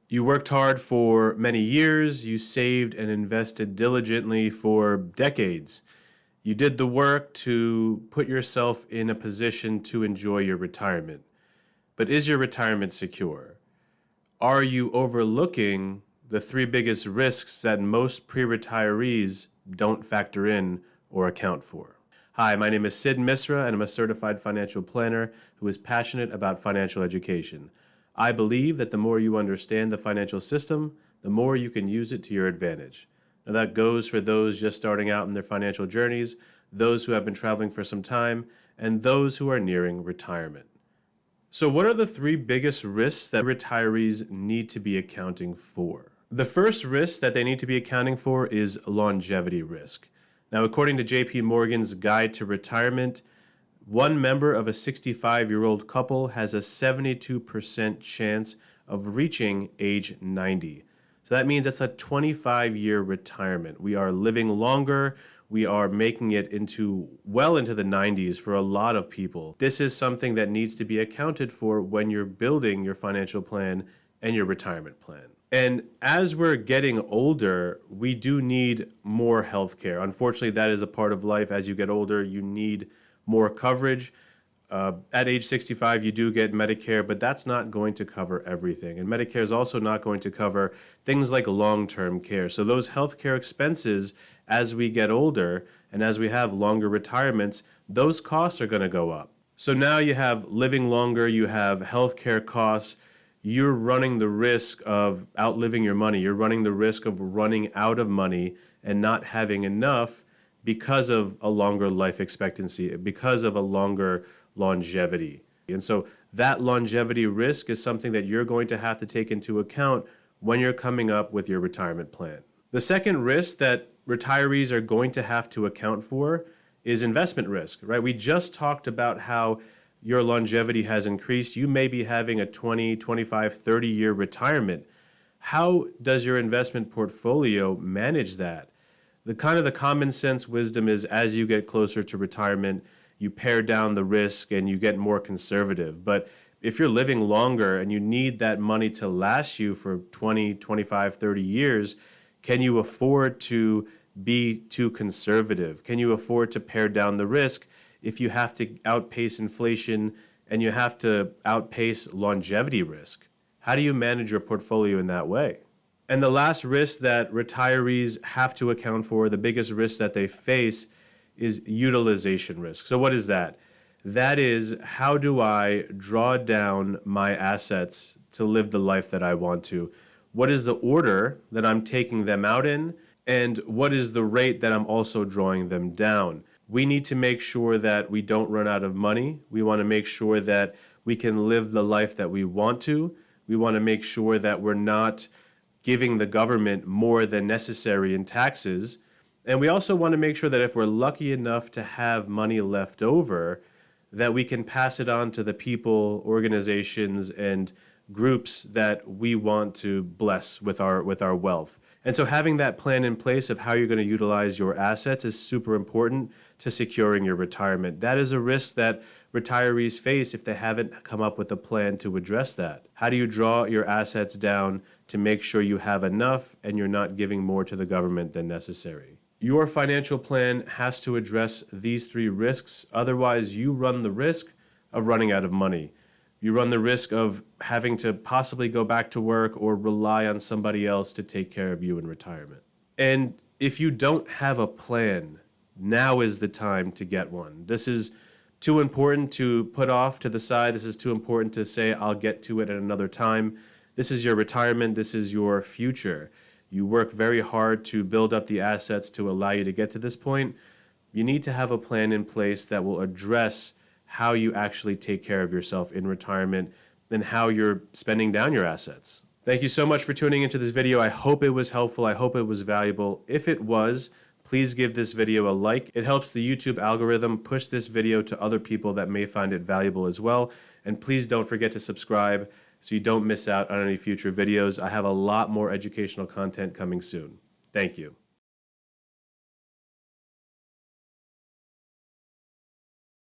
You worked hard for many years, you saved and invested diligently for decades. You did the work to put yourself in a position to enjoy your retirement. But is your retirement secure? Are you overlooking the three biggest risks that most pre-retirees don't factor in or account for? Hi, my name is Sid Misra, and I'm a certified financial planner who is passionate about financial education. I believe that the more you understand the financial system, the more you can use it to your advantage. Now that goes for those just starting out in their financial journeys, those who have been traveling for some time, and those who are nearing retirement. So what are the three biggest risks that retirees need to be accounting for? The first risk that they need to be accounting for is longevity risk. Now, according to JP Morgan's Guide to Retirement, one member of a 65-year-old couple has a 72% chance of reaching age 90. So that means that's a 25-year retirement. We are living longer. We are making it well into the 90s for a lot of people. This is something that needs to be accounted for when you're building your financial plan and your retirement plan. And as we're getting older, we do need more health care. Unfortunately, that is a part of life. As you get older, you need more coverage. At age 65, you do get Medicare, but that's not going to cover everything. And Medicare is also not going to cover things like long-term care. So those healthcare expenses, as we get older and as we have longer retirements, those costs are going to go up. So now you have living longer, you have healthcare costs, you're running the risk of outliving your money. You're running the risk of running out of money and not having enough because of a longer life expectancy, because of a longer longevity. And so that longevity risk is something that you're going to have to take into account when you're coming up with your retirement plan. The second risk that retirees are going to have to account for is investment risk, right? We just talked about how your longevity has increased. You may be having a 20, 25, 30-year retirement. How does your investment portfolio manage that? The common sense wisdom is as you get closer to retirement, you pare down the risk and you get more conservative. But if you're living longer and you need that money to last you for 20, 25, 30 years, can you afford to be too conservative? Can you afford to pare down the risk if you have to outpace inflation and you have to outpace longevity risk? How do you manage your portfolio in that way? And the last risk that retirees have to account for, the biggest risk that they face, is utilization risk. So what is that? That is, how do I draw down my assets to live the life that I want to? What is the order that I'm taking them out in? And what is the rate that I'm also drawing them down? We need to make sure that we don't run out of money. We want to make sure that we can live the life that we want to. We want to make sure that we're not giving the government more than necessary in taxes. And we also want to make sure that if we're lucky enough to have money left over, that we can pass it on to the people, organizations, and groups that we want to bless with our wealth. And so having that plan in place of how you're going to utilize your assets is super important to securing your retirement. That is a risk that retirees face if they haven't come up with a plan to address that. How do you draw your assets down to make sure you have enough and you're not giving more to the government than necessary? Your financial plan has to address these three risks. Otherwise, you run the risk of running out of money. You run the risk of having to possibly go back to work or rely on somebody else to take care of you in retirement. And if you don't have a plan, now is the time to get one. This is too important to put off to the side. This is too important to say, I'll get to it at another time. This is your retirement. This is your future. You work very hard to build up the assets to allow you to get to this point. You need to have a plan in place that will address how you actually take care of yourself in retirement and how you're spending down your assets. Thank you so much for tuning into this video. I hope it was helpful. I hope it was valuable. If it was, please give this video a like. It helps the YouTube algorithm push this video to other people that may find it valuable as well. And please don't forget to subscribe so you don't miss out on any future videos. I have a lot more educational content coming soon. Thank you.